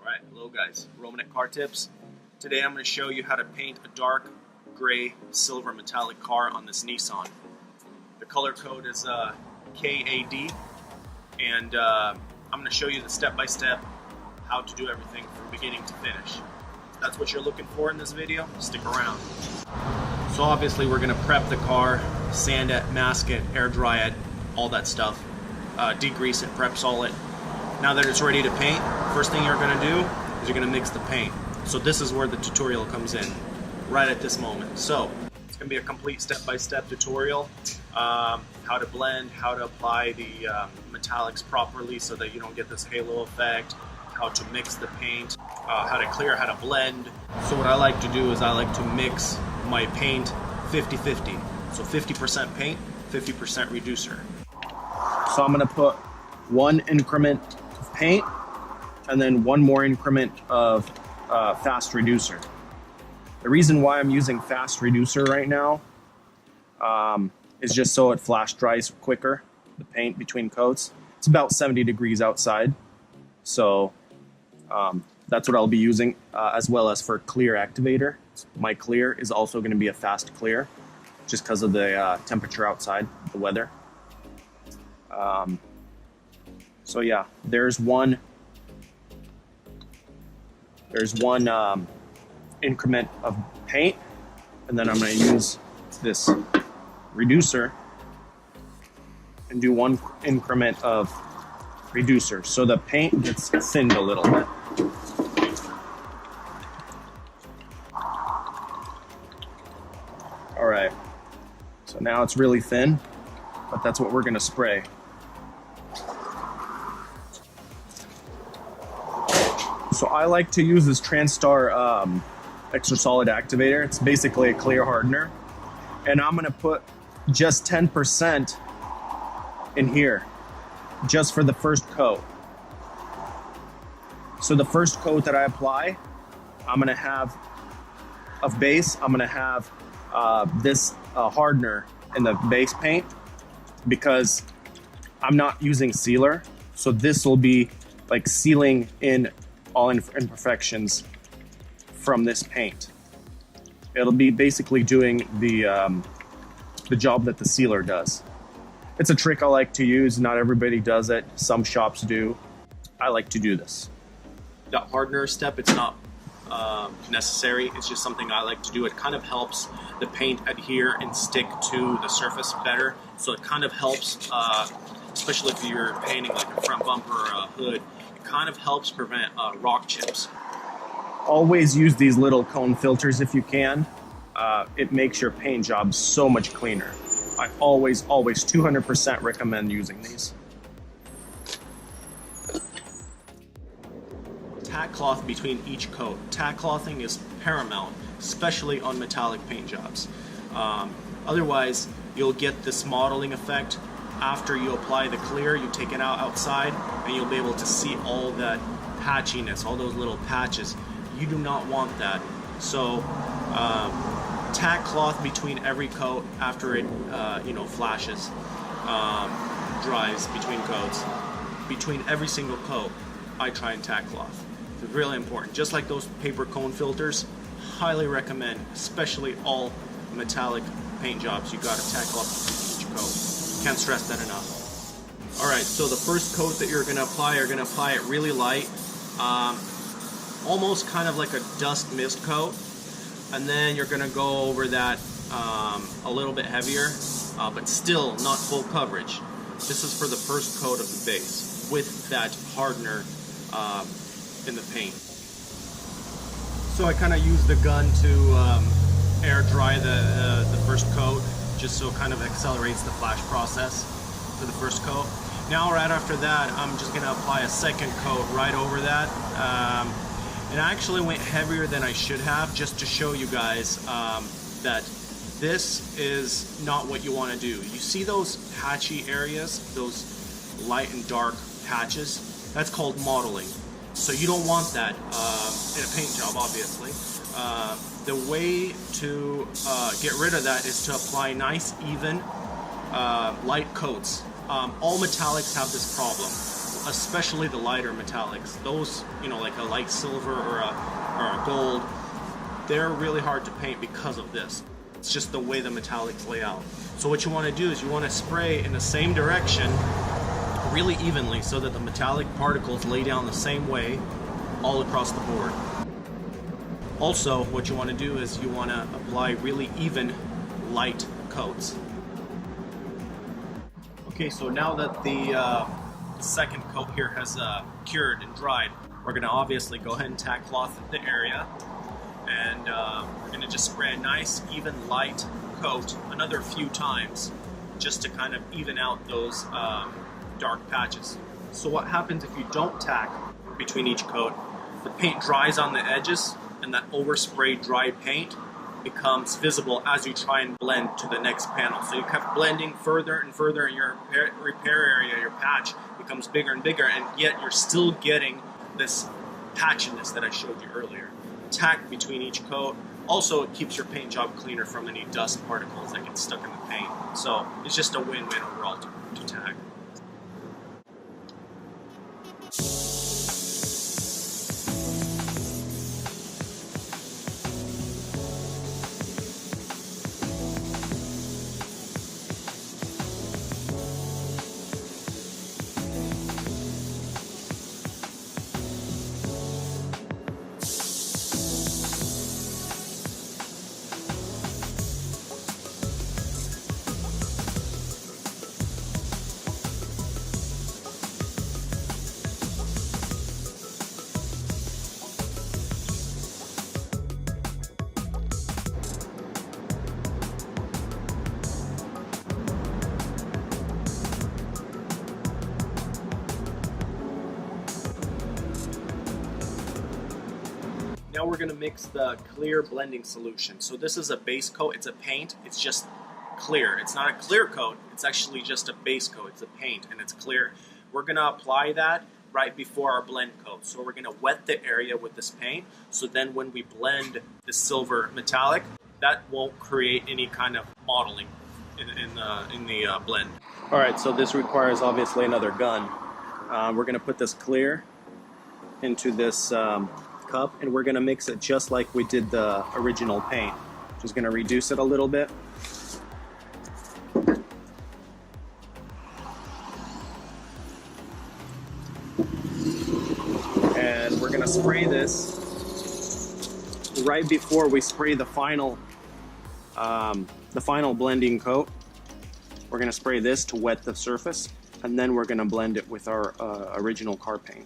Alright, hello guys, Roman at CarTips. Today I'm going to show you how to paint a dark gray silver metallic car on this Nissan. The color code is KAD, and I'm going to show you the step-by-step how to do everything from beginning to finish. If that's what you're looking for in this video, stick around. So obviously we're going to prep the car, sand it, mask it, air dry it, all that stuff, degrease it, prep sol it. Now that it's ready to paint, first thing you're going to do is you're going to mix the paint. So this is where the tutorial comes in, right at this moment. So it's going to be a complete step-by-step tutorial, how to blend, how to apply the metallics properly so that you don't get this halo effect, how to mix the paint, how to clear, how to blend. So what I like to do is I like to mix my paint 50-50. So 50% paint, 50% reducer. So I'm going to put one increment of paint and then one more increment of fast reducer. The reason why I'm using fast reducer right now is just so it flash dries quicker, the paint between coats. It's about 70 degrees outside, so that's what I'll be using, as well as for clear activator. My clear is also going to be a fast clear just because of the temperature outside, the weather. So yeah, there's one increment of paint, and then I'm going to use this reducer and do one increment of reducer so the paint gets thinned a little bit. All right, so now it's really thin, but that's what we're going to spray. So I like to use this TranStar extra solid activator. It's basically a clear hardener, and I'm going to put just 10% in here just for the first coat. So the first coat that I apply, I'm going to have of base, I'm going to have this hardener in the base paint because I'm not using sealer, so this will be like sealing in all imperfections from this paint. It'll be basically doing the job that the sealer does. It's a trick I like to use. Not everybody does it. Some shops do. I like to do this. The hardener step, it's not necessary. It's just something I like to do. It kind of helps the paint adhere and stick to the surface better. So it kind of helps, especially if you're painting like a front bumper or a hood, it kind of helps prevent rock chips. Always use these little cone filters if you can. It makes your paint job so much cleaner. I always 200% recommend using these. Tack cloth between each coat. Tack clothing is paramount, especially on metallic paint jobs. Otherwise, you'll get this modeling effect. After you apply the clear, you take it out outside, and you'll be able to see all that patchiness, all those little patches. You do not want that. So tack cloth between every coat after it flashes, dries between coats. Between every single coat, I try and tack cloth. It's really important. Just like those paper cone filters, highly recommend, especially all metallic paint jobs, you got to tack cloth each coat. Can't stress that enough. Alright, so the first coat that you're going to apply, it really light, almost kind of like a dust mist coat, and then you're going to go over that a little bit heavier, but still not full coverage. This is for the first coat of the base with that hardener in the paint. So I kind of use the gun to air dry the first coat, just so it kind of accelerates the flash process for the first coat. Now right after that, I'm just going to apply a second coat right over that. And I actually went heavier than I should have, just to show you guys that this is not what you want to do. You see those patchy areas, those light and dark patches? That's called modeling. So you don't want that in a paint job, obviously. The way to get rid of that is to apply nice, even, light coats. All metallics have this problem. especially the lighter metallics. Those, you know, like a light silver or a gold, they're really hard to paint because of this. It's just the way the metallics lay out. So what you want to do is you want to spray in the same direction really evenly so that the metallic particles lay down the same way all across the board. Also, what you want to do is you want to apply really even light coats. Okay, so now that the second coat here has cured and dried, we're going to obviously go ahead and tack cloth the area, and we're going to just spray a nice even light coat another few times just to kind of even out those dark patches. So what happens if you don't tack between each coat? The paint dries on the edges, and that oversprayed dry paint becomes visible as you try and blend to the next panel. So you kept blending further and further, and your repair area, your patch, becomes bigger and bigger, and yet you're still getting this patchiness that I showed you earlier. Tack between each coat. Also, it keeps your paint job cleaner from any dust particles that get stuck in the paint. So it's just a win-win overall to tack. Now we're going to mix the clear blending solution. So this is a base coat, it's a paint, it's just clear. It's not a clear coat, it's actually just a base coat, it's a paint and it's clear. We're going to apply that right before our blend coat. So we're going to wet the area with this paint, so then when we blend the silver metallic, that won't create any kind of modeling in the blend. Alright, so this requires obviously another gun. We're going to put this clear into this cup, and we're going to mix it just like we did the original paint. Just going to reduce it a little bit. And we're going to spray this right before we spray the final blending coat. We're going to spray this to wet the surface, and then we're going to blend it with our original car paint.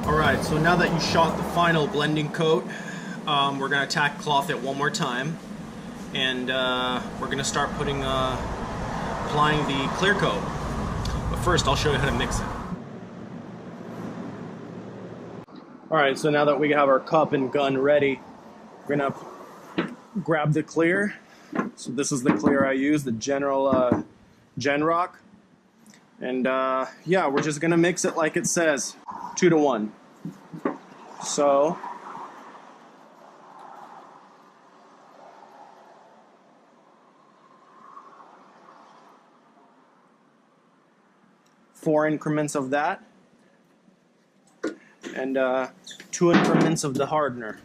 Alright, so now that you shot the final blending coat, we're going to tack cloth it one more time, and we're going to start applying the clear coat. But first I'll show you how to mix it. Alright, so now that we have our cup and gun ready, we're going to grab the clear, and So this is the clear I use, the General Genrock. And yeah, we're just gonna mix it like it says, 2 to 1. So four increments of that, and 2 increments of the hardener.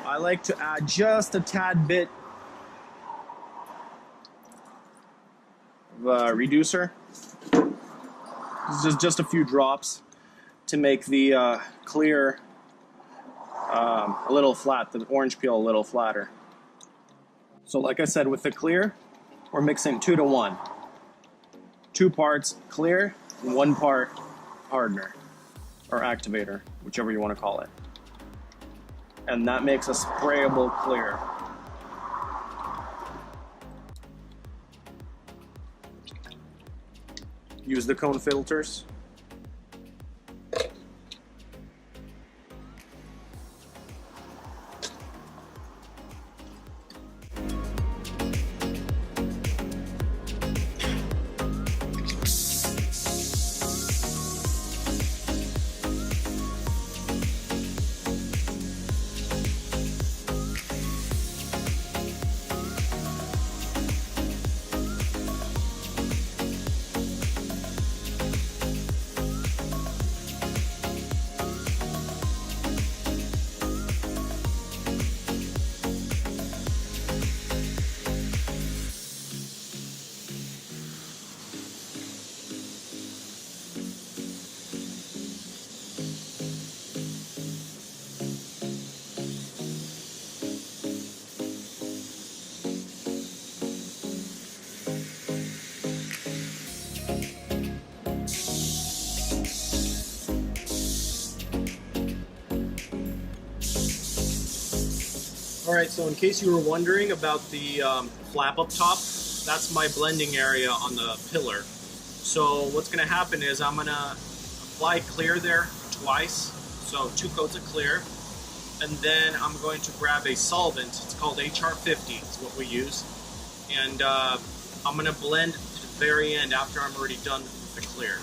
I like to add just a tad bit of reducer. This is just a few drops to make the clear a little flat, the orange peel a little flatter. So like I said, with the clear, we're mixing 2 to 1. 2 parts clear, and 1 part hardener, or activator, whichever you want to call it. And that makes a sprayable clear. Use the cone filters. Alright, so in case you were wondering about the flap up top, that's my blending area on the pillar. So what's going to happen is I'm going to apply clear there twice, so 2 coats of clear, and then I'm going to grab a solvent. It's called HR50, it's what we use, and I'm going to blend to the very end after I'm already done with the clear.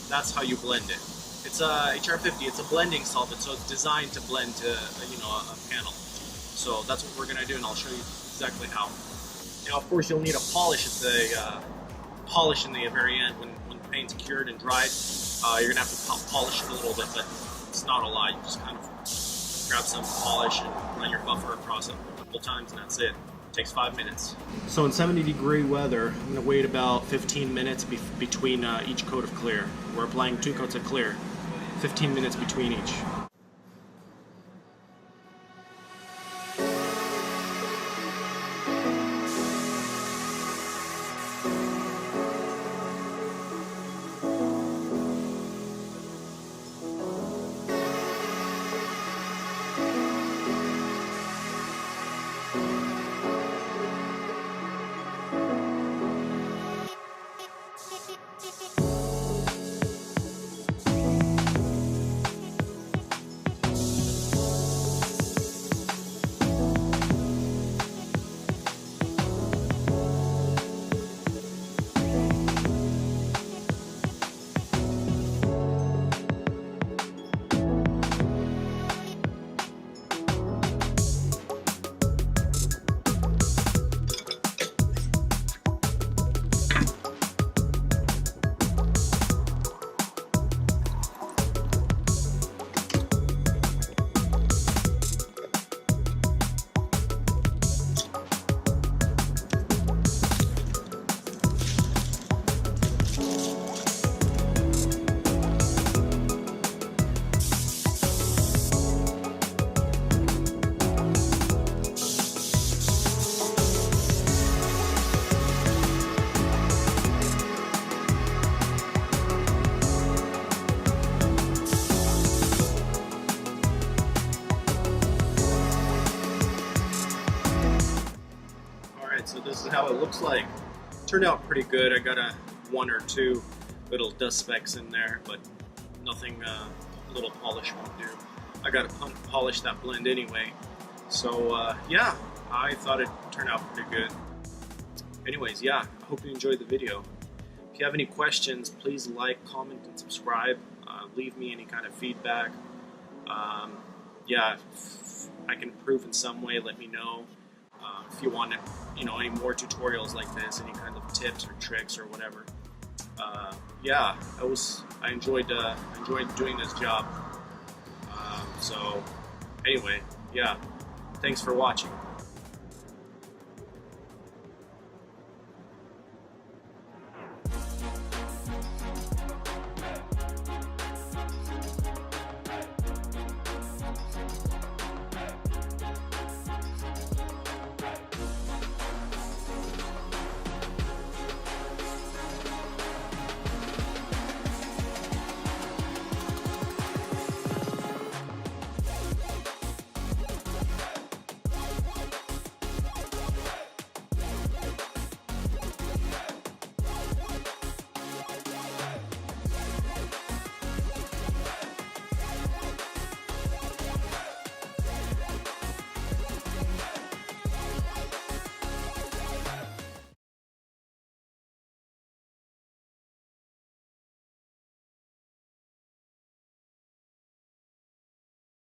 That's how you blend it. It's HR50, it's a blending solvent, so it's designed to blend to a panel. So that's what we're going to do, and I'll show you exactly how. Now, of course, you'll need a polish at the polish in the very end when the paint's cured and dried. You're going to have to polish it a little bit, but it's not a lot. You just kind of grab some polish and run your buffer across it a couple times, and that's it. It takes 5 minutes. So in 70-degree weather, I'm going to wait about 15 minutes between each coat of clear. We're applying 2 coats of clear, 15 minutes between each. how it looks like. Turned out pretty good. I got a 1 or 2 little dust specks in there, but nothing a little polish won't do. I got to polish that blend anyway. So yeah, I thought it turned out pretty good. Anyways, yeah, I hope you enjoyed the video. If you have any questions, please like, comment, and subscribe. Leave me any kind of feedback. Yeah, if I can improve in some way, let me know. If you want, any more tutorials like this, any kind of tips or tricks or whatever. Yeah, I enjoyed doing this job. So anyway, yeah, thanks for watching.